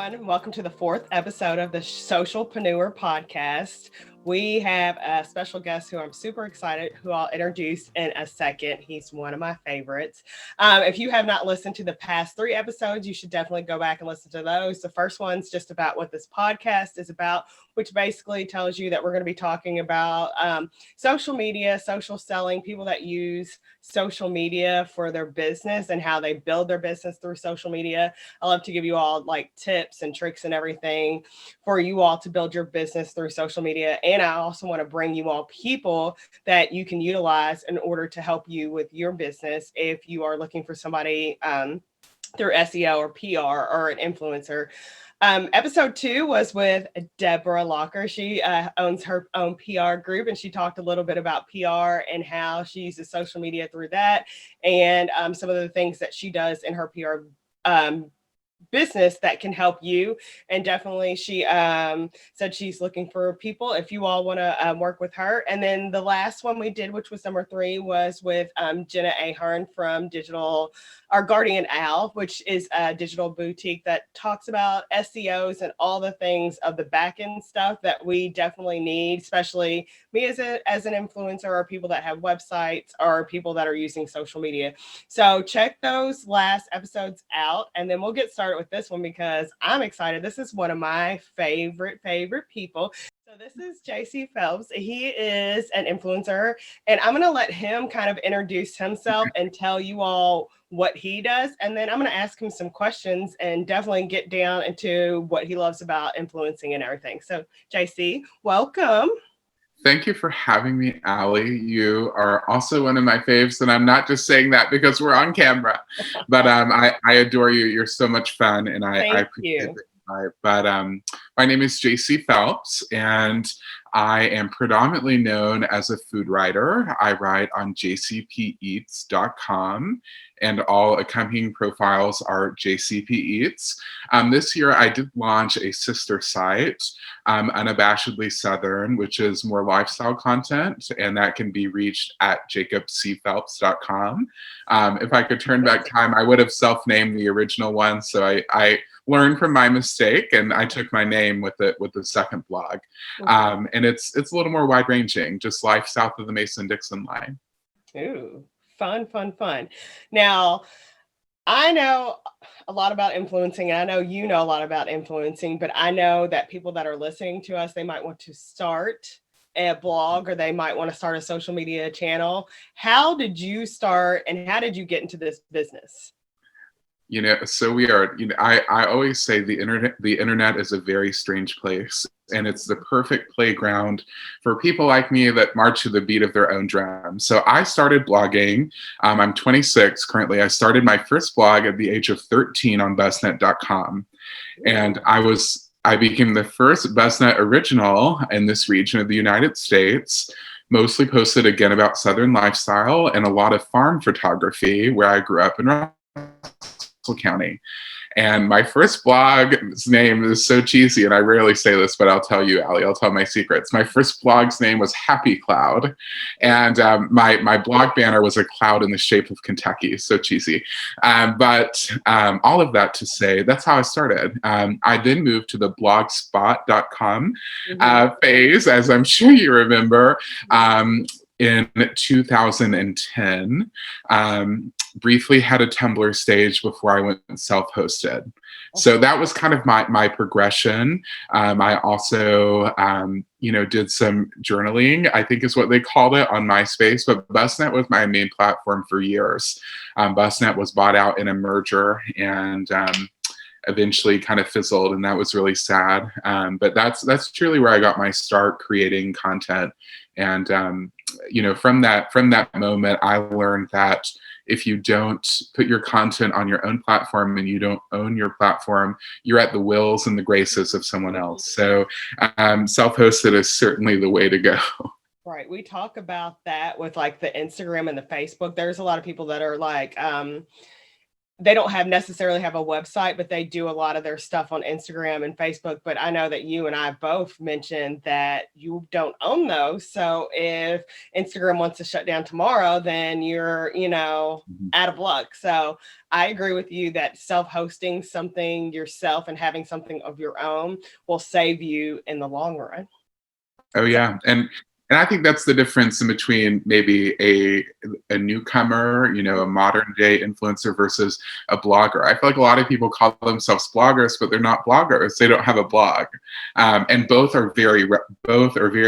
everyone. Welcome to the fourth episode of the SOCIALpreneur podcast. We have a special guest who I'm super excited, who I'll introduce in a second. He's one of my favorites. If you have not listened to the past three episodes, you should definitely go back and listen to those. The first one's just about what this podcast is about, which basically tells you that we're going to be talking about social media, social selling, people that use social media for their business and how they build their business through social media. I love to give you all like tips and tricks and everything for you all to build your business through social media. And I also want to bring you all people that you can utilize in order to help you with your business if you are looking for somebody through SEO or PR or an influencer. Episode 2 was with Deborah Locker. She owns her own PR group, and she talked a little bit about PR and how she uses social media through that, and some of the things that she does in her PR business that can help you. And definitely she said she's looking for people if you all want to work with her. And then the last one we did, which was number 3, was with Jenna Ahern from Guardian Owl, which is a digital boutique that talks about SEOs and all the things of the back end stuff that we definitely need, especially me as an influencer, or people that have websites, or people that are using social media. So check those last episodes out, and then we'll get started with this one because I'm excited. This is one of my favorite people. So this is JC Phelps. He is an influencer, and I'm going to let him kind of introduce himself and tell you all what he does. And then I'm going to ask him some questions and definitely get down into what he loves about influencing and everything. So JC, welcome. Thank you for having me, Allie. You are also one of my faves, and I'm not just saying that because we're on camera, but I adore you. You're so much fun, and I appreciate it. But my name is JC Phelps, and I am predominantly known as a food writer. I write on jcpeats.com, and all accompanying profiles are JCP Eats. This year, I did launch a sister site, Unabashedly Southern, which is more lifestyle content, and that can be reached at jacobcphelps.com. If I could turn back time, I would have self-named the original one, so I learned from my mistake, and I took my name with the second blog. And it's a little more wide-ranging, just life south of the Mason-Dixon line. Ooh, fun. Now, I know a lot about influencing, and I know you know a lot about influencing, but I know that people that are listening to us, they might want to start a blog, or they might want to start a social media channel. How did you start, and how did you get into this business? So we are, I always say the internet is a very strange place, and it's the perfect playground for people like me that march to the beat of their own drum. So I started blogging. I'm 26 currently. I started my first blog at the age of 13 on busnet.com. And I became the first Busnet original in this region of the United States, mostly posted again about Southern lifestyle and a lot of farm photography where I grew up in County. And my first blog's name is so cheesy, and I rarely say this, but I'll tell you, Allie, I'll tell my secrets. My first blog's name was Happy Cloud, and my blog banner was a cloud in the shape of Kentucky. So cheesy. But all of that to say, that's how I started. I then moved to the blogspot.com phase, as I'm sure you remember, in 2010. Briefly had a Tumblr stage before I went self-hosted. So that was kind of my progression. I also, did some journaling, I think is what they called it, on MySpace, but Busnet was my main platform for years. Busnet was bought out in a merger, and eventually kind of fizzled, and that was really sad. But that's truly where I got my start creating content. And from that moment, I learned that if you don't put your content on your own platform and you don't own your platform, you're at the wills and the graces of someone else. So self-hosted is certainly the way to go. Right. We talk about that with like the Instagram and the Facebook. There's a lot of people that are like, they don't have necessarily have a website, but they do a lot of their stuff on Instagram and Facebook. But I know that you and I both mentioned that you don't own those. So if Instagram wants to shut down tomorrow, then you're, out of luck. So I agree with you that self-hosting something yourself and having something of your own will save you in the long run. Oh yeah, and I think that's the difference in between maybe a newcomer, a modern day influencer versus a blogger. I feel like a lot of people call themselves bloggers, but they're not bloggers. They don't have a blog, and both are very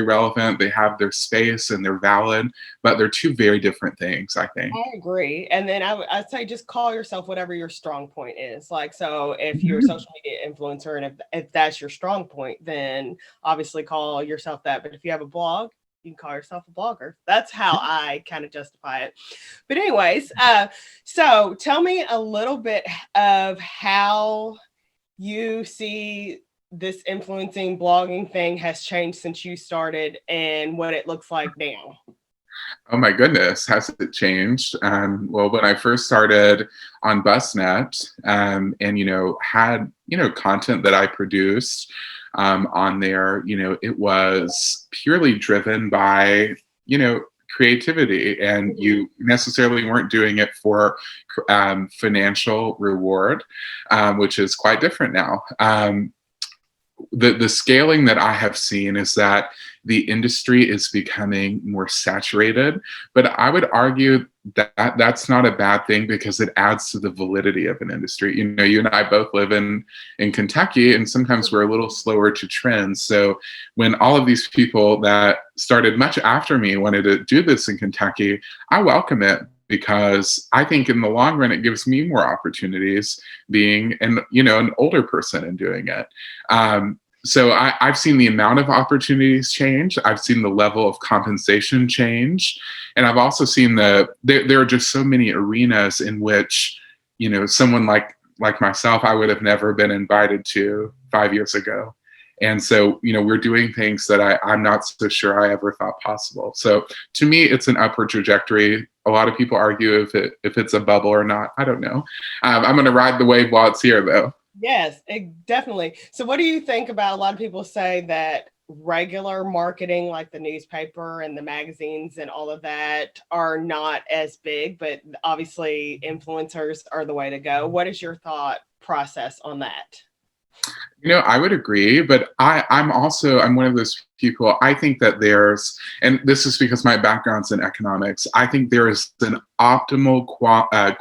relevant. They have their space and they're valid, but they're two very different things, I think. I agree. And then I'd say just call yourself whatever your strong point is. Like, so if you're a social media influencer and if that's your strong point, then obviously call yourself that. But if you have a blog, you can call yourself a blogger. That's how I kind of justify it. But anyways, so tell me a little bit of how you see this influencing blogging thing has changed since you started and what it looks like now. Oh my goodness, has it changed? Well, when I first started on BusNet, and had content that I produced on there, it was purely driven by creativity, and you necessarily weren't doing it for financial reward, which is quite different now. The scaling that I have seen is that the industry is becoming more saturated, but I would argue that that's not a bad thing because it adds to the validity of an industry. You and I both live in Kentucky, and sometimes we're a little slower to trend. So when all of these people that started much after me wanted to do this in Kentucky, I welcome it, because I think in the long run, it gives me more opportunities being an older person and doing it. So I've seen the amount of opportunities change. I've seen the level of compensation change. And I've also seen there are just so many arenas in which, someone like myself, I would have never been invited to 5 years ago. And so, we're doing things that I'm not so sure I ever thought possible. So to me, it's an upward trajectory. A lot of people argue if it's a bubble or not. I don't know. I'm going to ride the wave while it's here, though. Yes, definitely. So what do you think about, a lot of people say that regular marketing, like the newspaper and the magazines and all of that, are not as big, but obviously influencers are the way to go. What is your thought process on that? I would agree, but I'm one of those people. I think that and this is because my background's in economics, I think there is an optimal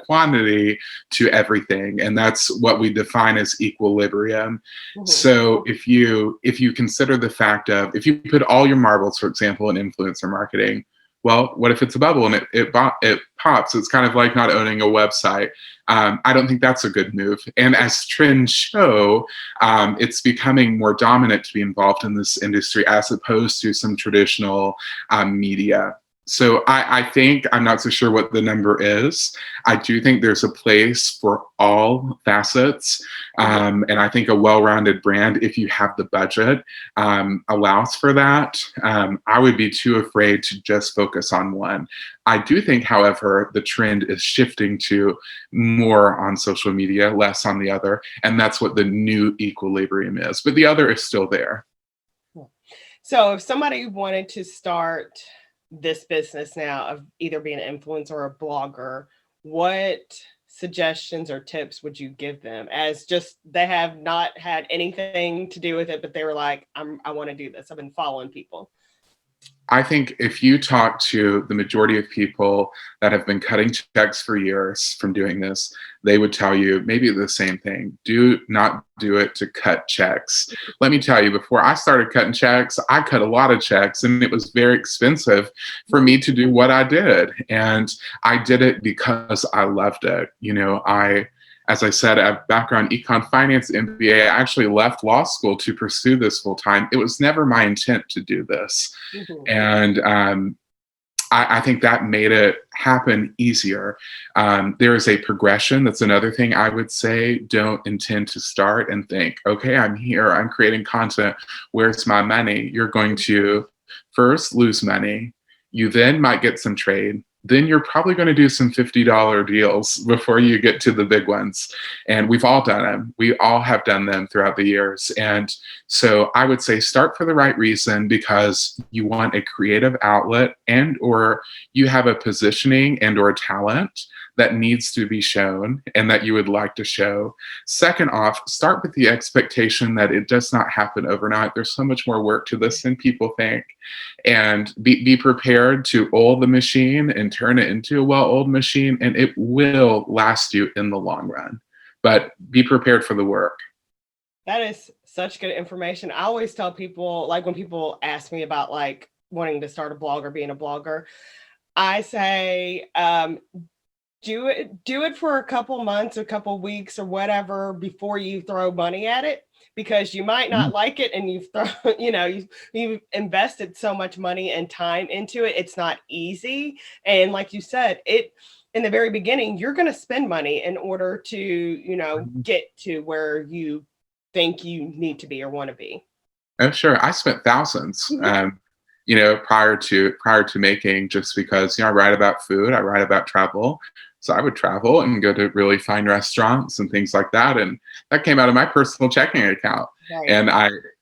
quantity to everything, and that's what we define as equilibrium. Mm-hmm. So if you consider the fact of, if you put all your marbles, for example, in influencer marketing, well, what if it's a bubble and it pops? It's kind of like not owning a website. I don't think that's a good move. And as trends show, it's becoming more dominant to be involved in this industry as opposed to some traditional media. So I think, I'm not so sure what the number is. I do think there's a place for all facets. And I think a well-rounded brand, if you have the budget, allows for that. I would be too afraid to just focus on one. I do think, however, the trend is shifting to more on social media, less on the other. And that's what the new equilibrium is. But the other is still there. So if somebody wanted to start this business now of either being an influencer or a blogger, what suggestions or tips would you give them, as just they have not had anything to do with it, but they were like, I want to do this, I've been following people? I think if you talk to the majority of people that have been cutting checks for years from doing this, they would tell you maybe the same thing. Do not do it to cut checks. Let me tell you, before I started cutting checks, I cut a lot of checks, and it was very expensive for me to do what I did. And I did it because I loved it. As I said, I have background econ finance, MBA. I actually left law school to pursue this full time. It was never my intent to do this. Mm-hmm. And I think that made it happen easier. There is a progression. That's another thing I would say. Don't intend to start and think, okay, I'm here, I'm creating content, where's my money? You're going to first lose money. You then might get some trade. then you're probably going to do some $50 deals before you get to the big ones. And we've all done them. We all have done them throughout the years. And so I would say start for the right reason, because you want a creative outlet, and or you have a positioning and or talent that needs to be shown and that you would like to show. Second off, start with the expectation that it does not happen overnight. There's so much more work to this than people think. And be prepared to oil the machine and turn it into a well-oiled machine, and it will last you in the long run. But be prepared for the work. That is such good information. I always tell people, like when people ask me about like wanting to start a blog or being a blogger, I say, do it for a couple months, a couple weeks or whatever before you throw money at it, because you might not like it, and you've thrown, you've invested so much money and time into it. It's not easy. And like you said, in the very beginning, you're going to spend money in order to, get to where you think you need to be or want to be. Oh, sure. I spent thousands. Prior to making, just because, I write about food, I write about travel. So I would travel and go to really fine restaurants and things like that. And that came out of my personal checking account. Right. And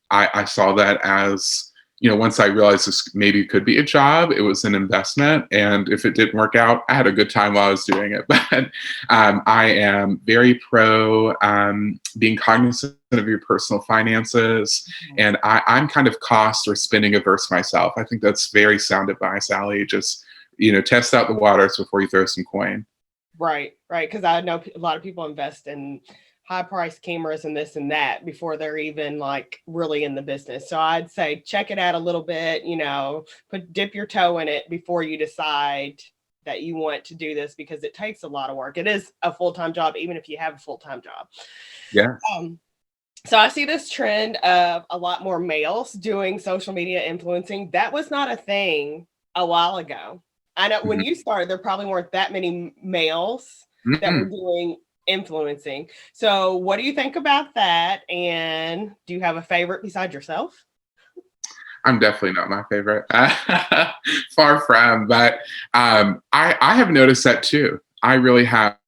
I saw that as, once I realized this maybe could be a job, it was an investment. And if it didn't work out, I had a good time while I was doing it. But I am very pro being cognizant of your personal finances. And I'm kind of cost or spending averse myself. I think that's very sound advice, Allie. Just, test out the waters before you throw some coin. Right. Because I know a lot of people invest in high priced cameras and this and that before they're even like really in the business. So I'd say check it out a little bit, dip your toe in it before you decide that you want to do this, because it takes a lot of work. It is a full-time job, even if you have a full-time job. Yeah. So I see this trend of a lot more males doing social media influencing. That was not a thing a while ago. I know when you started, there probably weren't that many males that were doing influencing. So what do you think about that? And do you have a favorite besides yourself? I'm definitely not my favorite. Far from, but I have noticed that too. I really have.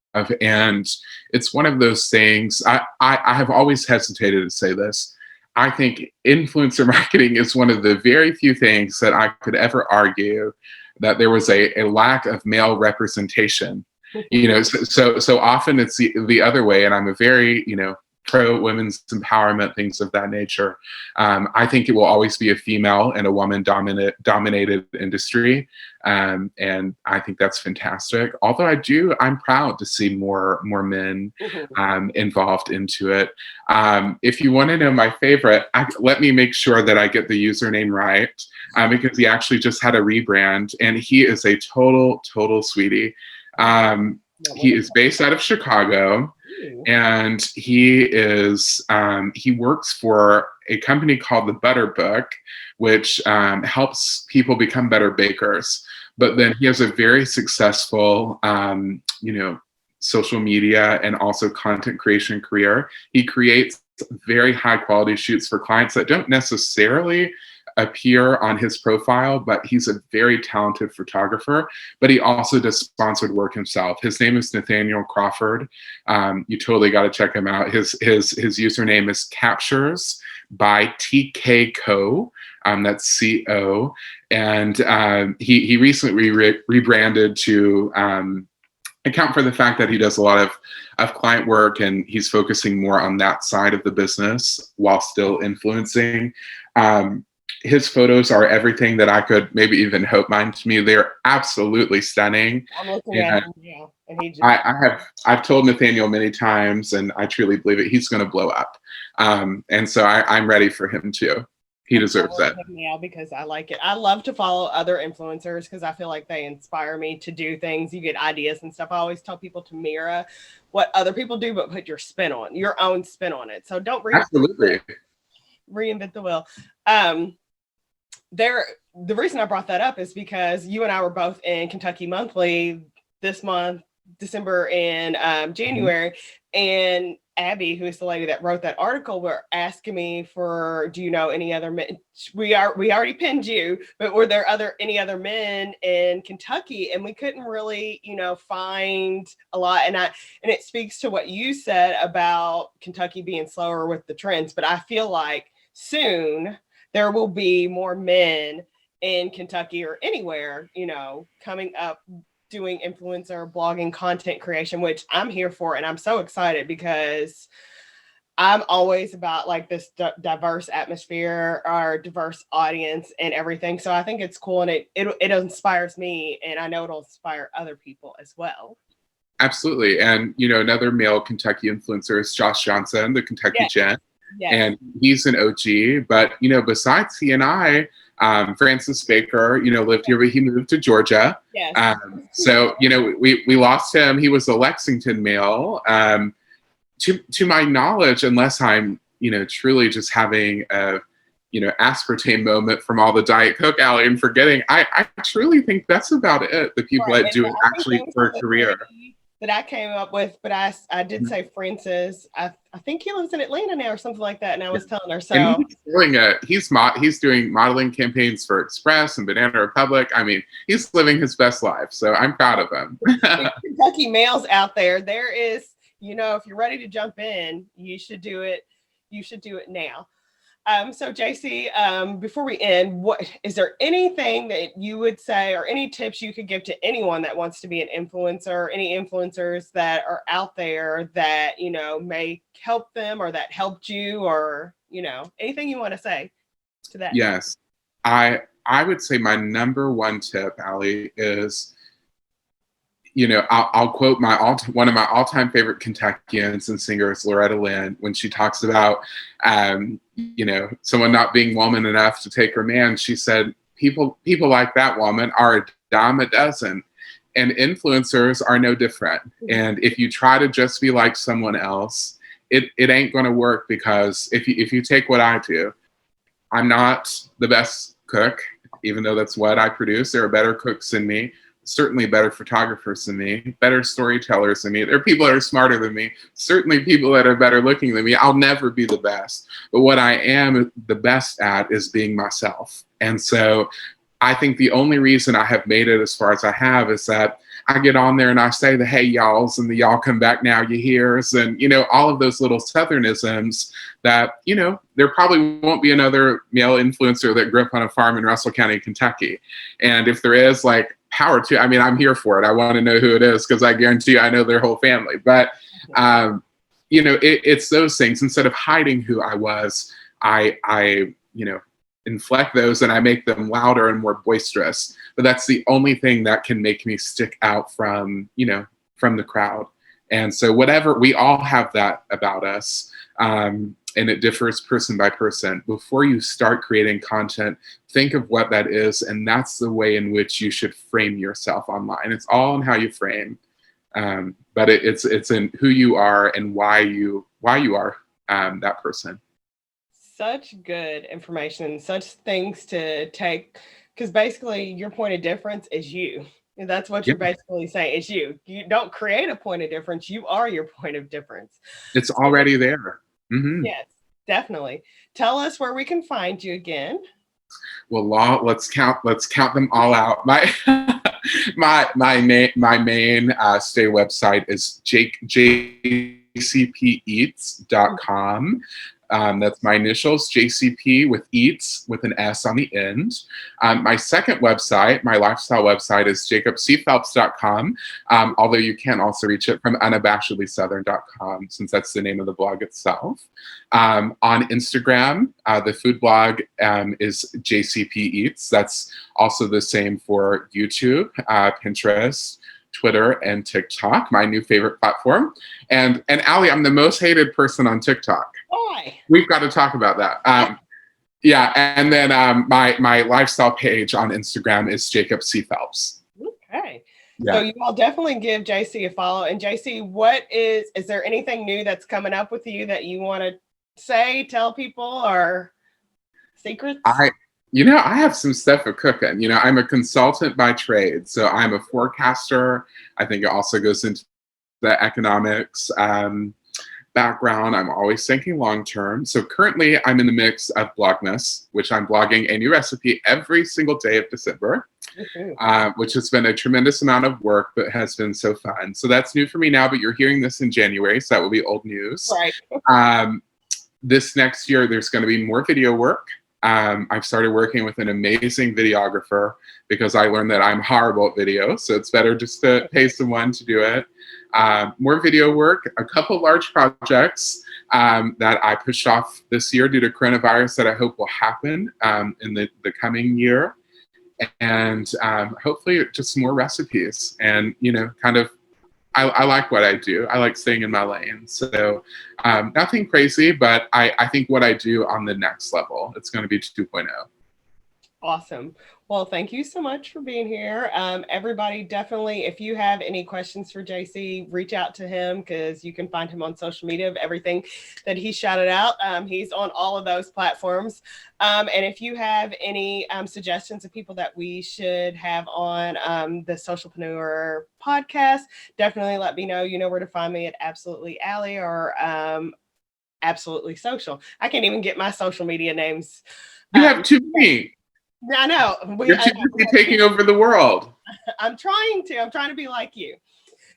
And it's one of those things, I have always hesitated to say this. I think influencer marketing is one of the very few things that I could ever argue that there was a lack of male representation. So often it's the other way. And I'm a very, pro women's empowerment, things of that nature. I think it will always be a female and a woman dominated industry. And I think that's fantastic. Although I'm proud to see more men involved into it. If you want to know my favorite, let me make sure that I get the username right, because he actually just had a rebrand, and he is a total sweetie. He is based out of Chicago, and he works for a company called the Butter Book, which helps people become better bakers. But then he has a very successful, social media and also content creation career. He creates very high quality shoots for clients that don't necessarily appear on his profile, but he's a very talented photographer, but he also does sponsored work himself. His name is Nathaniel Crawford. You totally got to check him out. His username is Captures by TK Co. That's CO. And he recently rebranded to account for the fact that he does a lot of client work, and he's focusing more on that side of the business while still influencing. His photos are everything that I could maybe even hope mine to me. They're absolutely stunning. I'm looking at him now, and I've told Nathaniel many times, and I truly believe it, he's going to blow up. And so I'm ready for him too. He deserves that. Now, because I like it. I love to follow other influencers because I feel like they inspire me to do things. You get ideas and stuff. I always tell people to mirror what other people do, but put your own spin on it. So don't reinvent the wheel. The reason I brought that up is because you and I were both in Kentucky Monthly this month, December and January, and Abby, who is the lady that wrote that article, were asking me for, do you know any other men? We already pinned you, but were there any other men in Kentucky? And we couldn't really, find a lot. And it speaks to what you said about Kentucky being slower with the trends. But I feel like soon there will be more men in Kentucky or anywhere, coming up doing influencer blogging, content creation, which I'm here for. And I'm so excited because I'm always about like this diverse atmosphere or diverse audience and everything. So I think it's cool, and it inspires me, and I know it'll inspire other people as well. Absolutely. And, another male Kentucky influencer is Josh Johnson, the Kentucky Gent. Yes. And he's an OG. But, besides he and I, Francis Baker, lived here, but he moved to Georgia. Yes. So, we lost him. He was a Lexington male. To my knowledge, unless I'm, truly just having a, aspartame moment from all the Diet Coke, Allie, and forgetting, I truly think that's about it. The people that do it actually for a career. That I came up with, but I did say Francis. I think he lives in Atlanta now or something like that. And I was telling her, so and he's doing modeling campaigns for Express and Banana Republic. I mean, he's living his best life. So I'm proud of him. Kentucky males out there is, if you're ready to jump in, you should do it. You should do it now. So JC, before we end, what is there anything that you would say or any tips you could give to anyone that wants to be an influencer, any influencers that are out there that, may help them or that helped you, or, anything you want to say to that? Yes. I would say my number one tip, Allie, is, I'll quote one of my all-time favorite Kentuckians and singers, Loretta Lynn, when she talks about, someone not being woman enough to take her man. She said, people like that woman are a dime a dozen, and influencers are no different. And if you try to just be like someone else, it ain't going to work, because if you take what I do, I'm not the best cook, even though that's what I produce. There are better cooks than me. Certainly better photographers than me, better storytellers than me. There are people that are smarter than me, certainly people that are better looking than me. I'll never be the best. But what I am the best at is being myself. And so I think the only reason I have made it as far as I have is that I get on there and I say the hey y'alls and the y'all come back now you hears, and all of those little Southernisms that there probably won't be another male influencer that grew up on a farm in Russell County, Kentucky. And if there is, like, power to, I'm here for it. I want to know who it is, because I guarantee you I know their whole family. But it's those things. Instead of hiding who I was, I inflect those and I make them louder and more boisterous. But that's the only thing that can make me stick out from the crowd. And so we all have that about us. And it differs person by person. Before you start creating content, think of what that is, and that's the way in which you should frame yourself online. It's all in how you frame, but it's in who you are and why you are that person. Such good information, such things to take, because basically your point of difference is you. And that's what you're basically saying, is you. You don't create a point of difference. You are your point of difference. It's already there. Mm-hmm. Yes, definitely. Tell us where we can find you again. Well, let's count them all out. My main stay website is jcpeats.com. That's my initials, JCP with Eats with an S on the end. My second website, my lifestyle website, is jacobcphelps.com, although you can also reach it from unabashedlysouthern.com, since that's the name of the blog itself. On Instagram, the food blog is JCP Eats. That's also the same for YouTube, Pinterest, Twitter, and TikTok, my new favorite platform. And Allie, I'm the most hated person on TikTok. Why? We've got to talk about that. Yeah, and then my lifestyle page on Instagram is Jacob C. Phelps. Okay. Yeah. So you all definitely give JC a follow. And JC, is there anything new that's coming up with you that you want to say, tell people, or secrets? I have some stuff for cooking. I'm a consultant by trade, so I'm a forecaster. I think it also goes into the economics. background. I'm always thinking long-term. So currently I'm in the mix of Vlogmas, which I'm blogging a new recipe every single day of December, which has been a tremendous amount of work, but has been so fun. So that's new for me now, but you're hearing this in January, so that will be old news. Right. This next year, there's going to be more video work. I've started working with an amazing videographer because I learned that I'm horrible at video, so it's better just to pay someone to do it. More video work, a couple large projects that I pushed off this year due to coronavirus that I hope will happen in the coming year. And hopefully just more recipes and, kind of, I like what I do. I like staying in my lane. So nothing crazy, but I think what I do on the next level, it's going to be 2.0. Awesome. Well, thank you so much for being here. Everybody, definitely, if you have any questions for JC, reach out to him because you can find him on social media of everything that he shouted out. He's on all of those platforms. And if you have any suggestions of people that we should have on the Socialpreneur podcast, definitely let me know. You know where to find me at Absolutely Allie or Absolutely Social. I can't even get my social media names. You have too many. I know. You're too busy taking over the world. I'm trying to be like you.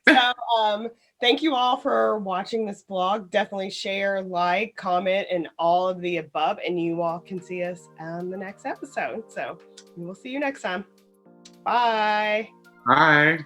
So thank you all for watching this vlog. Definitely share, like, comment, and all of the above. And you all can see us on the next episode. So we'll see you next time. Bye. Bye.